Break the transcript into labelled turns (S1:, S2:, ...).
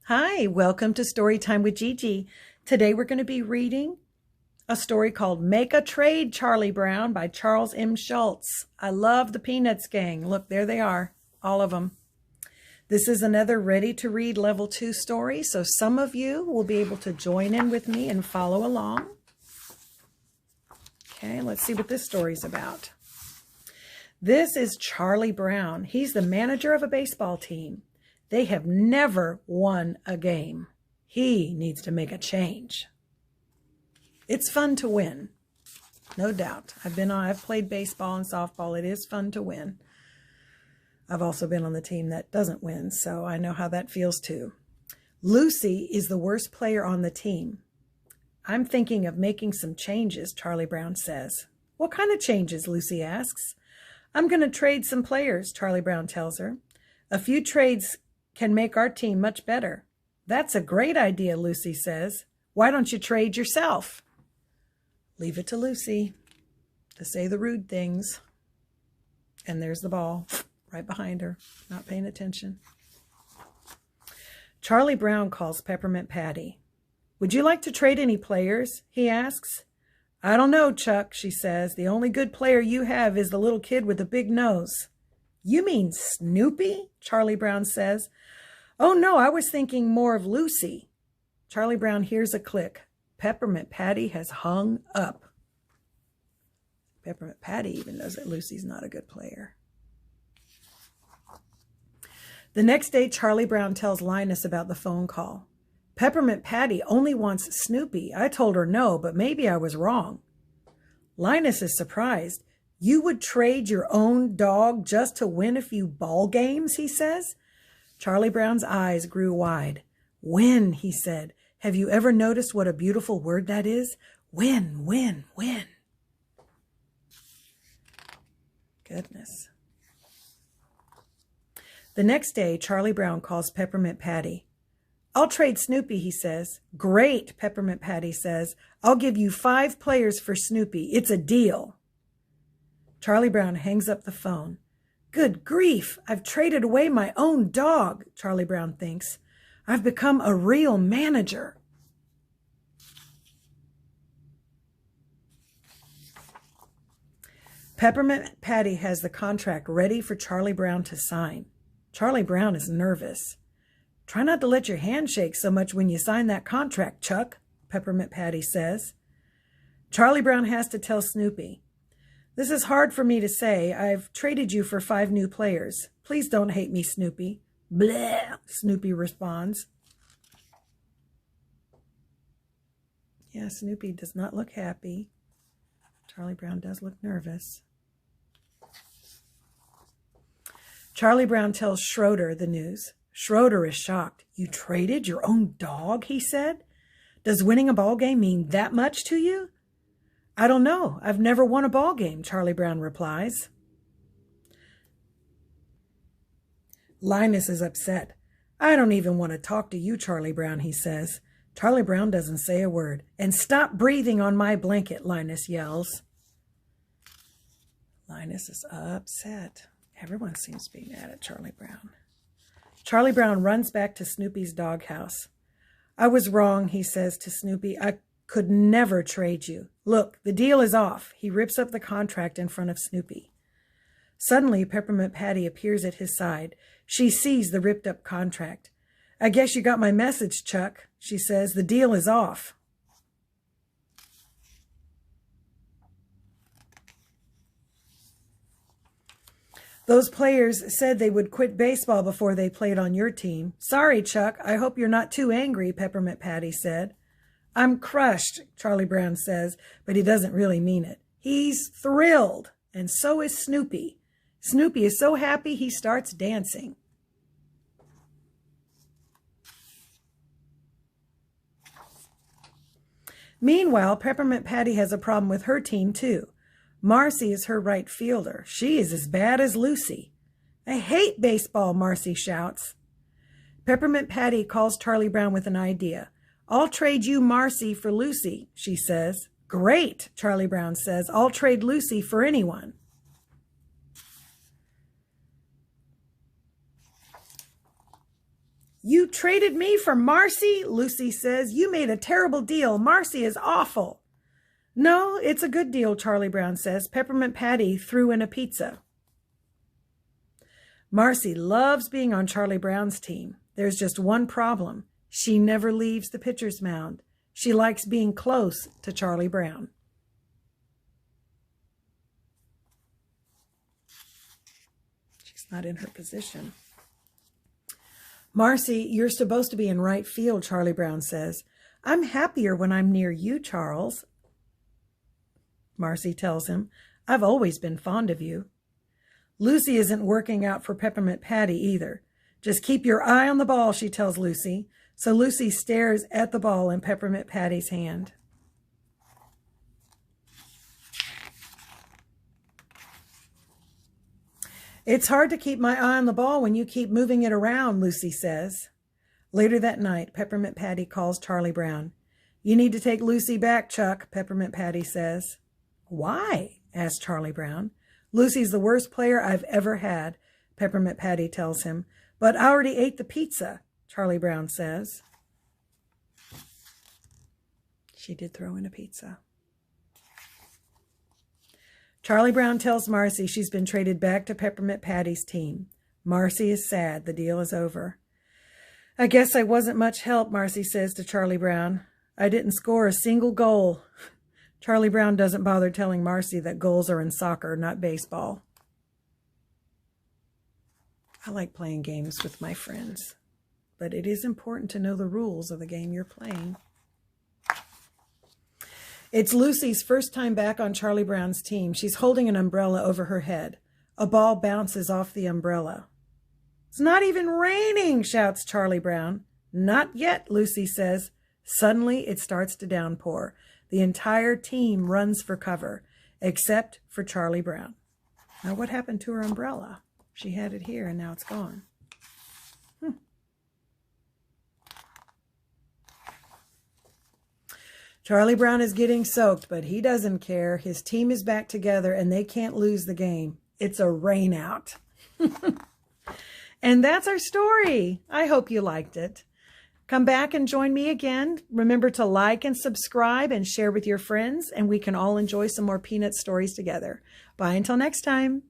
S1: Hi, welcome to Storytime with Gigi. Today we're going to be reading a story called Make a Trade, Charlie Brown by Charles M. Schulz. I love the Peanuts gang. Look, there they are, all of them. This is another ready-to-read level 2 story, so some of you will be able to join in with me and follow along. Okay, let's see what this story's about. This is Charlie Brown. He's the manager of a baseball team. They have never won a game. He needs to make a change. It's fun to win, no doubt. I've played baseball and softball. It is fun to win. I've also been on the team that doesn't win, so I know how that feels too. Lucy is the worst player on the team. I'm thinking of making some changes, Charlie Brown says. What kind of changes? Lucy asks. I'm going to trade some players, Charlie Brown tells her. A few trades can make our team much better. That's a great idea, Lucy says. Why don't you trade yourself? Leave it to Lucy to say the rude things. And there's the ball right behind her, not paying attention. Charlie Brown calls Peppermint Patty. Would you like to trade any players? He asks. I don't know, Chuck, she says. The only good player you have is the little kid with the big nose. You mean Snoopy? Charlie Brown says. Oh, no, I was thinking more of Lucy. Charlie Brown hears a click. Peppermint Patty has hung up. Peppermint Patty even knows that Lucy's not a good player. The next day, Charlie Brown tells Linus about the phone call. Peppermint Patty only wants Snoopy. I told her no, but maybe I was wrong. Linus is surprised. You would trade your own dog just to win a few ball games, he says. Charlie Brown's eyes grew wide. Win, he said. Have you ever noticed what a beautiful word that is? Win, win, win. Goodness. The next day, Charlie Brown calls Peppermint Patty. I'll trade Snoopy, he says. Great, Peppermint Patty says. I'll give you 5 players for Snoopy. It's a deal. Charlie Brown hangs up the phone. Good grief, I've traded away my own dog, Charlie Brown thinks. I've become a real manager. Peppermint Patty has the contract ready for Charlie Brown to sign. Charlie Brown is nervous. Try not to let your hand shake so much when you sign that contract, Chuck, Peppermint Patty says. Charlie Brown has to tell Snoopy. This is hard for me to say. I've traded you for 5 new players. Please don't hate me, Snoopy. Bleh, Snoopy responds. Yeah, Snoopy does not look happy. Charlie Brown does look nervous. Charlie Brown tells Schroeder the news. Schroeder is shocked. You traded your own dog, he said. Does winning a ball game mean that much to you? I don't know. I've never won a ball game, Charlie Brown replies. Linus is upset. I don't even want to talk to you, Charlie Brown, he says. Charlie Brown doesn't say a word. And stop breathing on my blanket, Linus yells. Linus is upset. Everyone seems to be mad at Charlie Brown. Charlie Brown runs back to Snoopy's doghouse. I was wrong, he says to Snoopy. I could never trade you. Look, the deal is off. He rips up the contract in front of Snoopy. Suddenly, Peppermint Patty appears at his side. She sees the ripped up contract. I guess you got my message, Chuck, she says. The deal is off. Those players said they would quit baseball before they played on your team. Sorry, Chuck. I hope you're not too angry, Peppermint Patty said. I'm crushed, Charlie Brown says, but he doesn't really mean it. He's thrilled, and so is Snoopy. Snoopy is so happy he starts dancing. Meanwhile, Peppermint Patty has a problem with her team, too. Marcy is her right fielder. She is as bad as Lucy. I hate baseball, Marcy shouts. Peppermint Patty calls Charlie Brown with an idea. I'll trade you Marcy for Lucy, she says. Great, Charlie Brown says. I'll trade Lucy for anyone. You traded me for Marcy, Lucy says. You made a terrible deal. Marcy is awful. No, it's a good deal, Charlie Brown says. Peppermint Patty threw in a pizza. Marcy loves being on Charlie Brown's team. There's just one problem. She never leaves the pitcher's mound. She likes being close to Charlie Brown. She's not in her position. Marcy, you're supposed to be in right field, Charlie Brown says. I'm happier when I'm near you, Charles. Marcy tells him, I've always been fond of you. Lucy isn't working out for Peppermint Patty either. Just keep your eye on the ball, she tells Lucy. So Lucy stares at the ball in Peppermint Patty's hand. It's hard to keep my eye on the ball when you keep moving it around, Lucy says. Later that night, Peppermint Patty calls Charlie Brown. You need to take Lucy back, Chuck, Peppermint Patty says. Why? Asks Charlie Brown. Lucy's the worst player I've ever had, Peppermint Patty tells him. But I already ate the pizza, Charlie Brown says. She did throw in a pizza. Charlie Brown tells Marcy she's been traded back to Peppermint Patty's team. Marcy is sad. The deal is over. I guess I wasn't much help, Marcy says to Charlie Brown. I didn't score a single goal. Charlie Brown doesn't bother telling Marcy that goals are in soccer, not baseball. I like playing games with my friends, but it is important to know the rules of the game you're playing. It's Lucy's first time back on Charlie Brown's team. She's holding an umbrella over her head. A ball bounces off the umbrella. It's not even raining, shouts Charlie Brown. Not yet, Lucy says. Suddenly, it starts to downpour. The entire team runs for cover, except for Charlie Brown. Now, what happened to her umbrella? She had it here, and now it's gone. Charlie Brown is getting soaked, but he doesn't care. His team is back together, and they can't lose the game. It's a rain out. And that's our story. I hope you liked it. Come back and join me again. Remember to like and subscribe and share with your friends, and we can all enjoy some more Peanut stories together. Bye until next time.